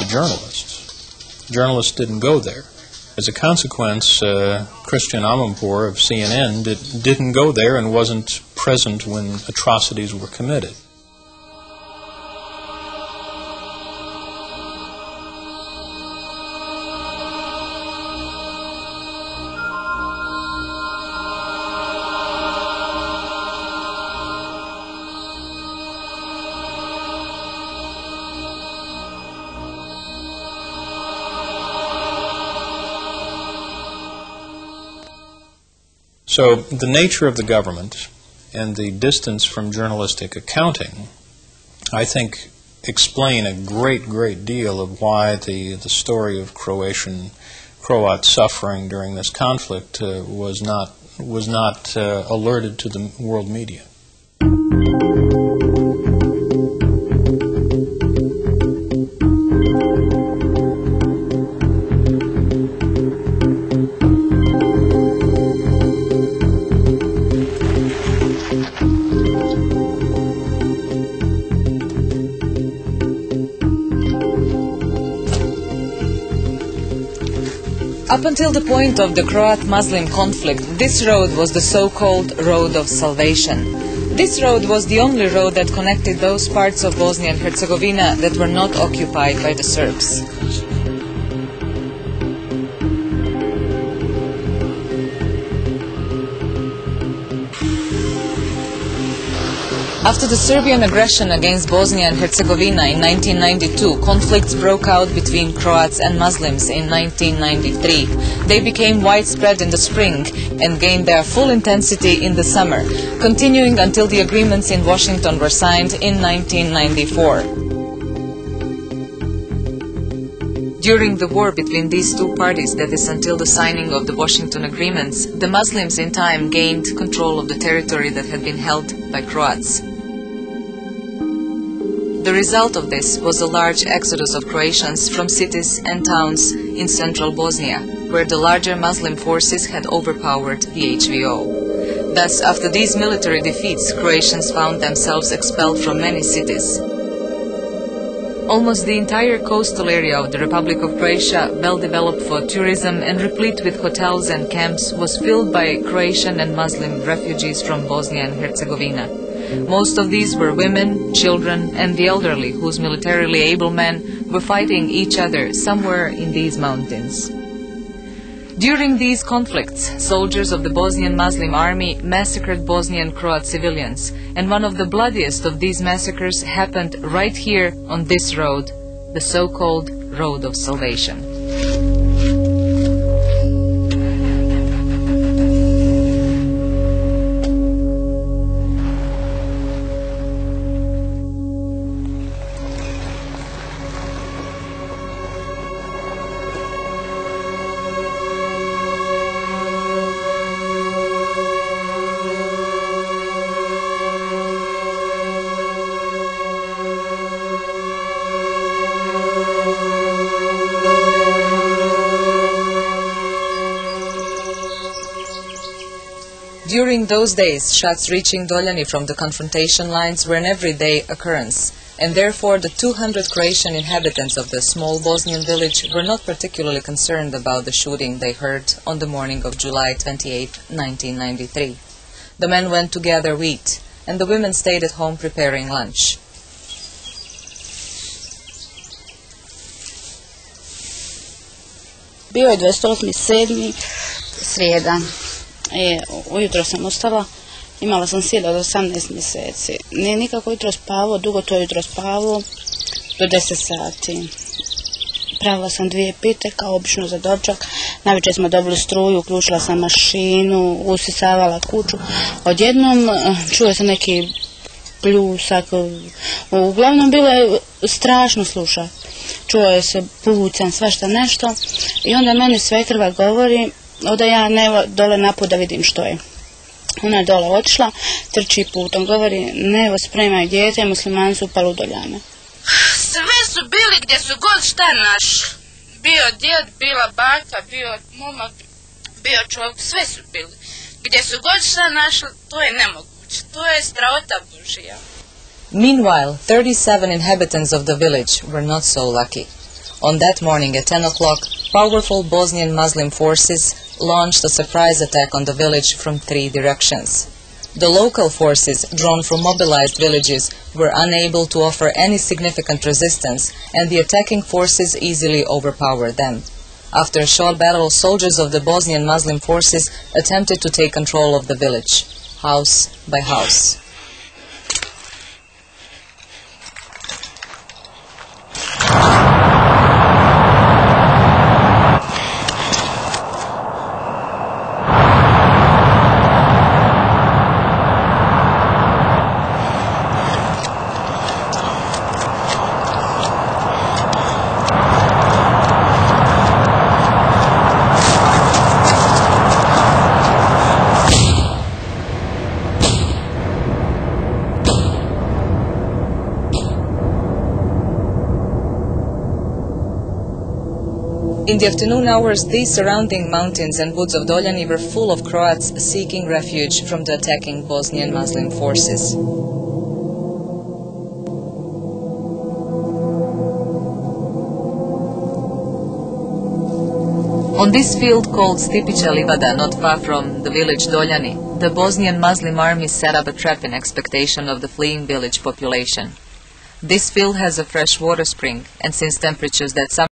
journalists. Journalists didn't go there. As a consequence, Christian Amanpour of CNN didn't go there and wasn't present when atrocities were committed. So the nature of the government and the distance from journalistic accounting, I think, explain a great deal of why the story of Croat suffering during this conflict was not alerted to the world media. Up until the point of the Croat-Muslim conflict, this road was the so-called Road of Salvation. This road was the only road that connected those parts of Bosnia and Herzegovina that were not occupied by the Serbs. After the Serbian aggression against Bosnia and Herzegovina in 1992, conflicts broke out between Croats and Muslims in 1993. They became widespread in the spring and gained their full intensity in the summer, continuing until the agreements in Washington were signed in 1994. During the war between these two parties, that is until the signing of the Washington agreements, the Muslims in time gained control of the territory that had been held by Croats. The result of this was a large exodus of Croatians from cities and towns in central Bosnia, where the larger Muslim forces had overpowered the HVO. Thus, after these military defeats, Croatians found themselves expelled from many cities. Almost the entire coastal area of the Republic of Croatia, well developed for tourism and replete with hotels and camps, was filled by Croatian and Muslim refugees from Bosnia and Herzegovina. Most of these were women, children, and the elderly, whose militarily able men were fighting each other somewhere in these mountains. During these conflicts, soldiers of the Bosnian Muslim army massacred Bosnian Croat civilians, and one of the bloodiest of these massacres happened right here on this road, the so-called Road of Salvation. During those days, shots reaching Doljani from the confrontation lines were an everyday occurrence, and therefore the 200 Croatian inhabitants of the small Bosnian village were not particularly concerned about the shooting they heard on the morning of July 28, 1993. The men went to gather wheat, and the women stayed at home preparing lunch. Bio je 28.7. srijeda. Ujutro sam ustala, imala sam sina od 18 mjeseci. Nije nikako jutro spavao, dugo to jutro spavao, do 10 sati. Pravila sam 2 pite, kao obično za dočak. Navečer smo dobili struju, uključila sam mašinu, usisavala kuću. Odjednom čuje se neki pljusak, uglavnom bilo je strašno slušati. Čuje se pucan, svašta nešto. I onda meni svekrva govori, da ja dole naput da vidim što je. Ona je dole otišla, trči putom, govori, nevo spremaj dijete, muslimani su upali u Doljane. Sve su bili gdje su god šta našli. Bio djed, bila baka, bio momak, bio čovjek, sve su bili. Gdje su god šta našli, to je nemoguće. To je strahota Božija. Meanwhile, 37 inhabitants of the village were not so lucky. On that morning at 10 o'clock, powerful Bosnian Muslim forces launched a surprise attack on the village from 3 directions. The local forces, drawn from mobilized villages, were unable to offer any significant resistance, and the attacking forces easily overpowered them. After a short battle, soldiers of the Bosnian Muslim forces attempted to take control of the village, house by house. In the afternoon hours, these surrounding mountains and woods of Doljani were full of Croats seeking refuge from the attacking Bosnian Muslim forces. On this field called Stipića Livada, not far from the village Doljani, the Bosnian Muslim army set up a trap in expectation of the fleeing village population. This field has a fresh water spring, and since temperatures that summer